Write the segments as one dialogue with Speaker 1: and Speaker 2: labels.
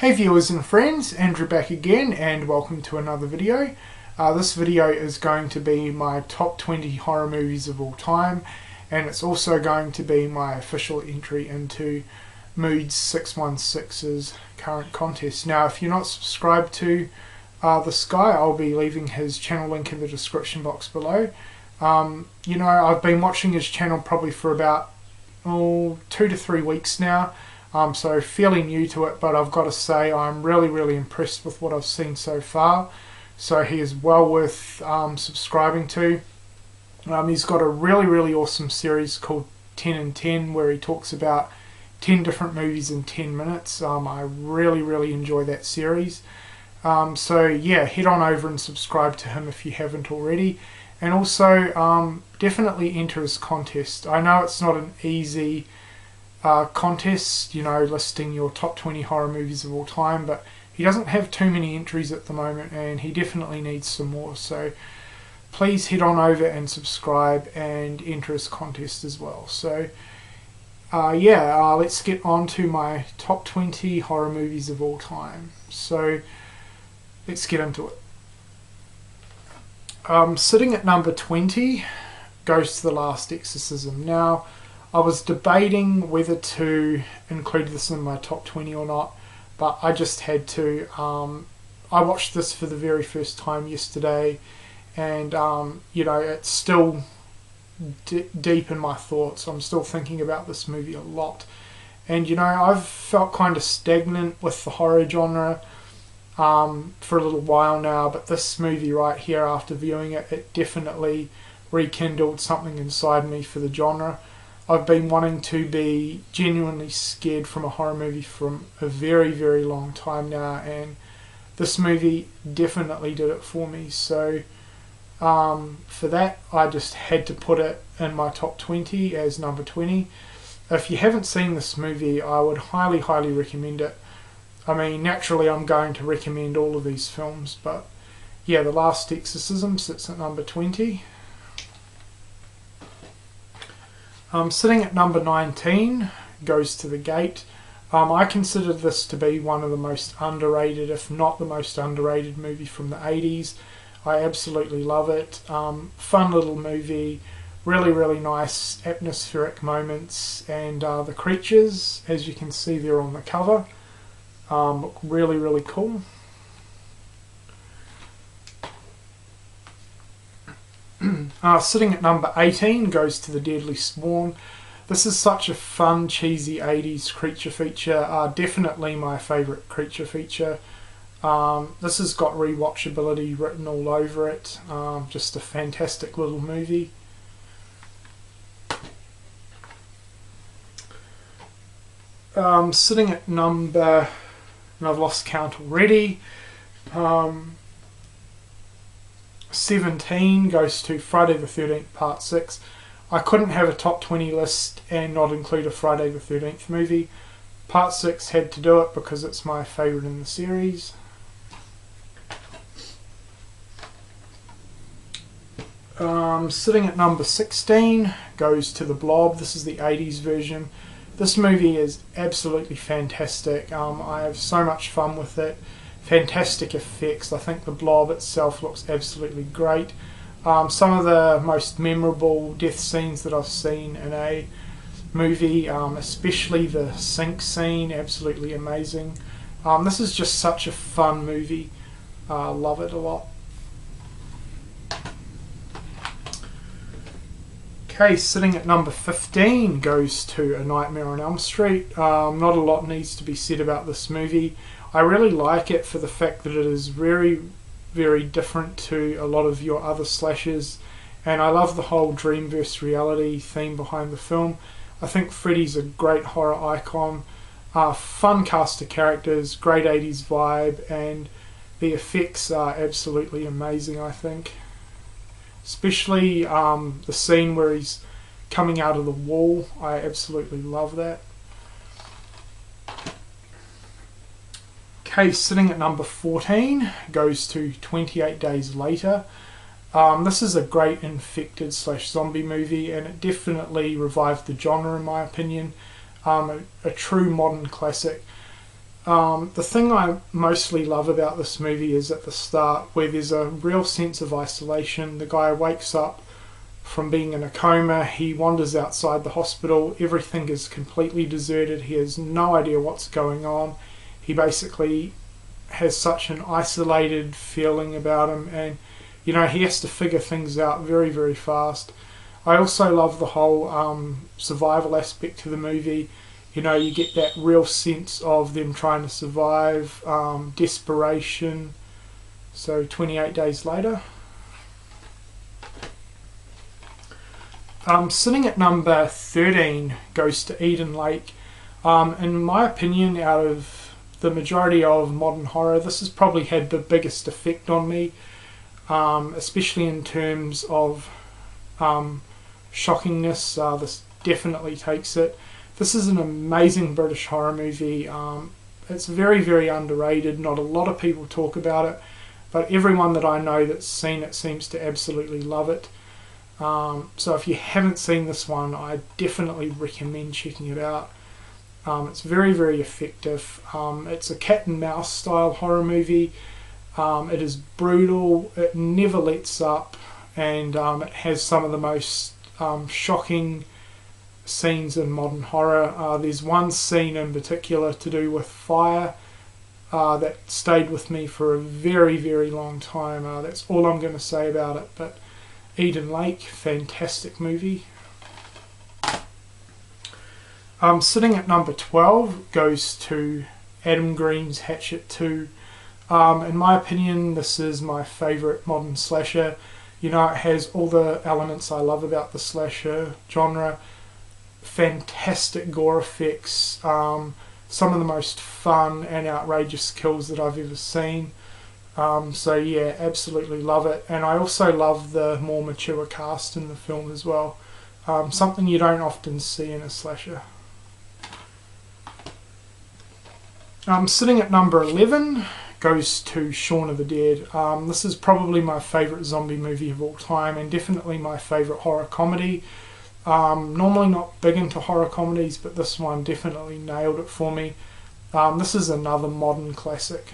Speaker 1: Hey viewers and friends, Andrew back again and welcome to another video. This video is going to be my top 20 horror movies of all time, and it's also going to be my official entry into Moodz616's current contest. Now if you're not subscribed to this guy, I'll be leaving his channel link in the description box below. I've been watching his channel probably for about 2 to 3 weeks now. So fairly new to it, but I've got to say I'm really impressed with what I've seen so far. So he is well worth subscribing to. He's got a really awesome series called 10 in 10 where he talks about 10 different movies in 10 minutes. I really enjoy that series. So yeah, head on over and subscribe to him if you haven't already. And also definitely enter his contest. I know it's not an easy contest, listing your top 20 horror movies of all time, but he doesn't have too many entries at the moment and he definitely needs some more, so please head on over and subscribe and enter his contest as well. So let's get on to my top 20 horror movies of all time. So let's get into it. Sitting at number 20 goes to The Last Exorcism. Now I was debating whether to include this in my top 20 or not, but I just had to. I watched this for the very first time yesterday, and it's still deep in my thoughts. I'm still thinking about this movie a lot, and I've felt kind of stagnant with the horror genre for a little while now, but this movie right here, after viewing it, it definitely rekindled something inside me for the genre. I've been wanting to be genuinely scared from a horror movie from a very long time now, and this movie definitely did it for me. So for that, I just had to put it in my top 20 as number 20. If you haven't seen this movie, I would highly recommend it. I mean, naturally I'm going to recommend all of these films, but yeah, The Last Exorcism sits at number 20. Sitting at number 19 goes to The Gate. I consider this to be one of the most underrated, if not the most underrated movie from the 80s. I absolutely love it. Fun little movie, really nice atmospheric moments, and the creatures, as you can see there on the cover, look really cool. Sitting at number 18 goes to The Deadly Spawn. This is such a fun, cheesy 80s creature feature. Definitely my favourite creature feature. This has got rewatchability written all over it. Just a fantastic little movie. Sitting at number, and I've lost count already, 17 goes to Friday the 13th Part 6. I couldn't have a top 20 list and not include a Friday the 13th movie. Part 6 had to do it because it's my favourite in the series. Sitting at number 16 goes to The Blob. This is the 80s version. This movie is absolutely fantastic. I have so much fun with it. Fantastic effects. I think the blob itself looks absolutely great. Some of the most memorable death scenes that I've seen in a movie, especially the sink scene, absolutely amazing. This is just such a fun movie. Love it a lot. Okay, sitting at number 15 goes to A Nightmare on Elm Street. Not a lot needs to be said about this movie. I really like it for the fact that it is very different to a lot of your other slashers, and I love the whole dream versus reality theme behind the film. I think Freddy's a great horror icon, fun cast of characters, great 80s vibe, and the effects are absolutely amazing, I think. Especially the scene where he's coming out of the wall, I absolutely love that. Okay, sitting at number 14 goes to 28 Days Later. This is a great infected / zombie movie, and it definitely revived the genre in my opinion. A true modern classic. The thing I mostly love about this movie is at the start, where there's a real sense of isolation. The guy wakes up from being in a coma, he wanders outside the hospital, everything is completely deserted, he has no idea what's going on. He basically has such an isolated feeling about him, and he has to figure things out very, very fast. I also love the whole survival aspect to the movie. You get that real sense of them trying to survive, desperation. So 28 days later. Sitting at number 13 goes to Eden Lake. In my opinion, out of the majority of modern horror, this has probably had the biggest effect on me, especially in terms of shockingness. This definitely takes it. This is an amazing British horror movie. It's very, very underrated. Not a lot of people talk about it, but everyone that I know that's seen it seems to absolutely love it. So if you haven't seen this one, I definitely recommend checking it out. It's very, very effective. It's a cat and mouse style horror movie. It is brutal, it never lets up, and it has some of the most shocking scenes in modern horror. There's one scene in particular to do with fire that stayed with me for a very, very long time. That's all I'm going to say about it. But Eden Lake, fantastic movie. Sitting at number 12 goes to Adam Green's Hatchet 2. In my opinion, this is my favourite modern slasher. It has all the elements I love about the slasher genre. Fantastic gore effects, some of the most fun and outrageous kills that I've ever seen. So yeah, absolutely love it. And I also love the more mature cast in the film as well. Something you don't often see in a slasher. Sitting at number 11 goes to Shaun of the Dead. This is probably my favourite zombie movie of all time, and definitely my favourite horror comedy. Normally not big into horror comedies, but this one definitely nailed it for me. This is another modern classic.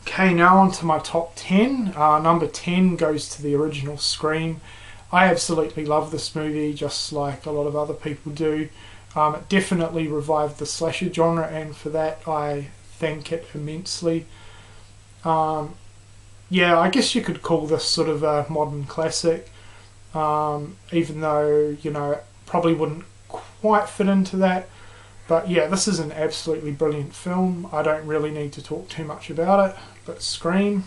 Speaker 1: Okay, now on to my top 10. Number 10 goes to the original Scream. I absolutely love this movie, just like a lot of other people do. It definitely revived the slasher genre, and for that I thank it immensely. Yeah, I guess you could call this sort of a modern classic, even though, it probably wouldn't quite fit into that. But yeah, this is an absolutely brilliant film. I don't really need to talk too much about it, but Scream.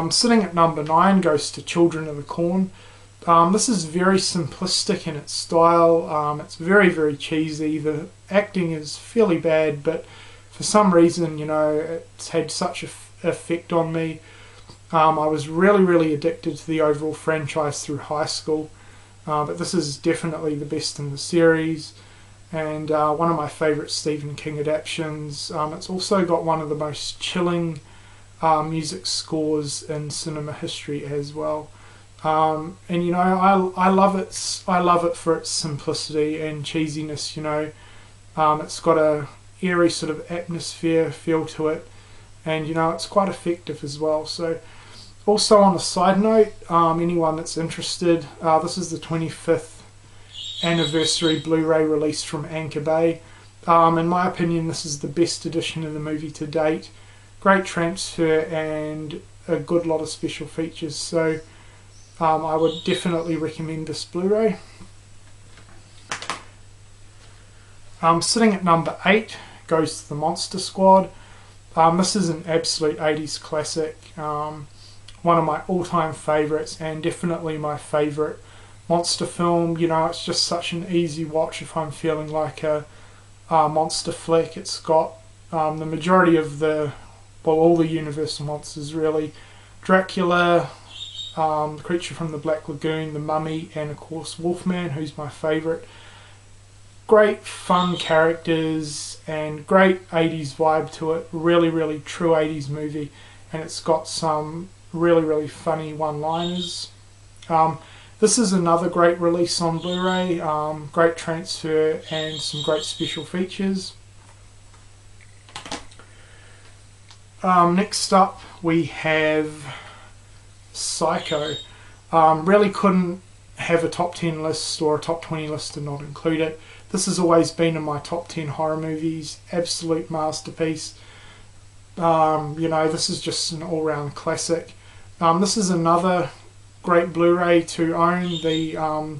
Speaker 1: Sitting at number 9 goes to Children of the Corn. This is very simplistic in its style. It's very, very cheesy. The acting is fairly bad, but for some reason, it's had such an effect on me. I was really, really addicted to the overall franchise through high school. But this is definitely the best in the series, and one of my favourite Stephen King adaptations. It's also got one of the most chilling music scores in cinema history as well. And I love it. I love it for its simplicity and cheesiness. It's got a eerie sort of atmosphere feel to it, and it's quite effective as well. So, also on a side note, anyone that's interested, this is the 25th anniversary Blu-ray release from Anchor Bay. In my opinion, this is the best edition of the movie to date. Great transfer and a good lot of special features. So I would definitely recommend this Blu-ray. Sitting at number 8 goes to the Monster Squad. This is an absolute 80s classic. One of my all-time favourites, and definitely my favourite monster film. It's just such an easy watch if I'm feeling like a monster flick. It's got the majority of all the Universal monsters really. Dracula, the Creature from the Black Lagoon, the Mummy, and of course Wolfman, who's my favourite. Great fun characters and great 80s vibe to it. Really, really true 80s movie, and it's got some really, really funny one-liners. This is another great release on Blu-ray, great transfer and some great special features. Next up we have Psycho. Really couldn't have a top 10 list or a top 20 list and not include it. This has always been in my top 10 horror movies, absolute masterpiece. This is just an all-round classic. This is another great Blu-ray to own. The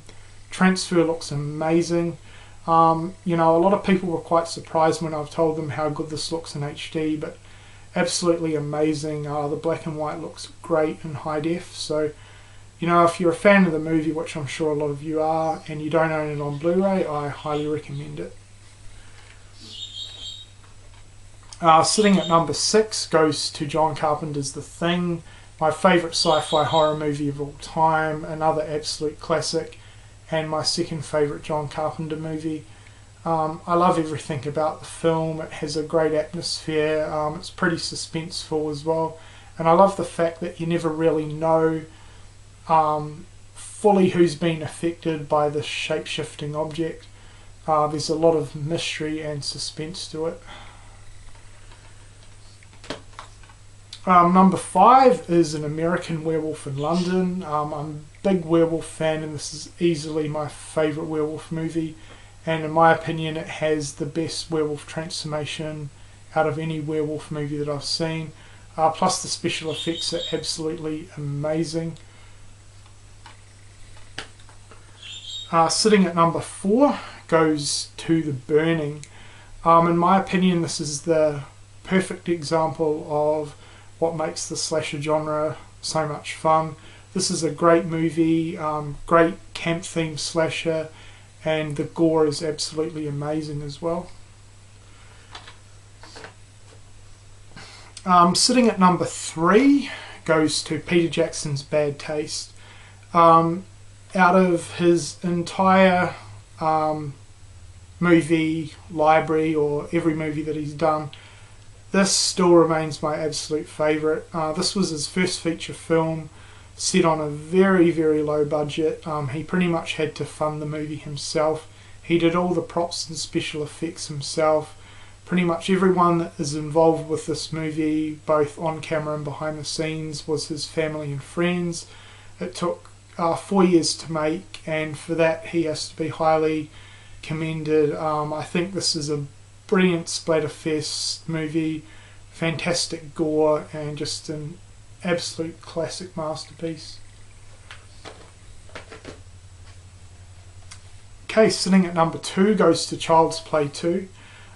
Speaker 1: transfer looks amazing. A lot of people were quite surprised when I've told them how good this looks in HD, but absolutely amazing. The black and white looks great in high def, so if you're a fan of the movie, which I'm sure a lot of you are, and you don't own it on Blu-ray, I highly recommend it. Sitting at number 6 goes to John Carpenter's The Thing, my favourite sci-fi horror movie of all time, another absolute classic, and my second favourite John Carpenter movie. I love everything about the film. It has a great atmosphere, it's pretty suspenseful as well, and I love the fact that you never really know fully who's been affected by this shape-shifting object. There's a lot of mystery and suspense to it. Number 5 is An American Werewolf in London. I'm a big werewolf fan, and this is easily my favourite werewolf movie, and in my opinion it has the best werewolf transformation out of any werewolf movie that I've seen. Plus the special effects are absolutely amazing. Sitting at number 4 goes to The Burning. In my opinion, this is the perfect example of what makes the slasher genre so much fun. This is a great movie, great camp themed slasher, and the gore is absolutely amazing as well. Sitting at number 3 goes to Peter Jackson's Bad Taste. Out of his entire movie library, or every movie that he's done, this still remains my absolute favourite. This was his first feature film, set on a very, very low budget. He pretty much had to fund the movie himself. He did all the props and special effects himself. Pretty much everyone that is involved with this movie, both on camera and behind the scenes, was his family and friends. It took 4 years to make, and for that he has to be highly commended. I think this is a brilliant splatterfest movie, fantastic gore, and just an absolute classic masterpiece. Okay, sitting at number 2 goes to Child's Play 2.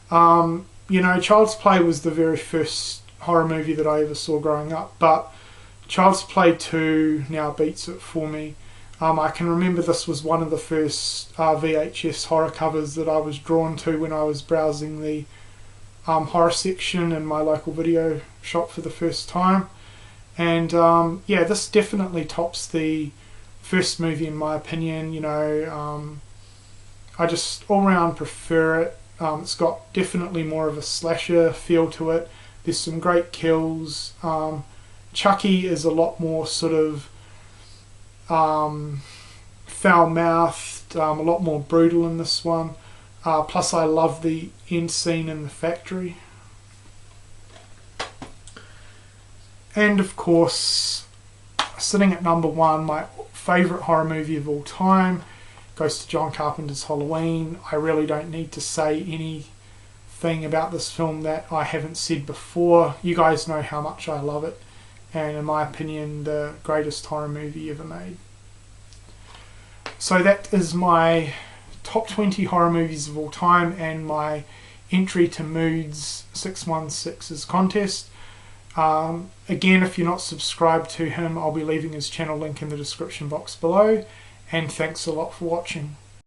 Speaker 1: Child's Play was the very first horror movie that I ever saw growing up, but Child's Play 2 now beats it for me. I can remember this was one of the first VHS horror covers that I was drawn to when I was browsing the horror section in my local video shop for the first time. And this definitely tops the first movie in my opinion. I just all round prefer it. It's got definitely more of a slasher feel to it. There's some great kills. Chucky is a lot more sort of foul-mouthed, a lot more brutal in this one. Plus I love the end scene in the factory. And of course, sitting at number 1, my favourite horror movie of all time, goes to John Carpenter's Halloween. I really don't need to say anything about this film that I haven't said before. You guys know how much I love it, and in my opinion the greatest horror movie ever made. So that is my top 20 horror movies of all time and my entry to Moodz616's contest. Again, if you're not subscribed to him, I'll be leaving his channel link in the description box below, and thanks a lot for watching.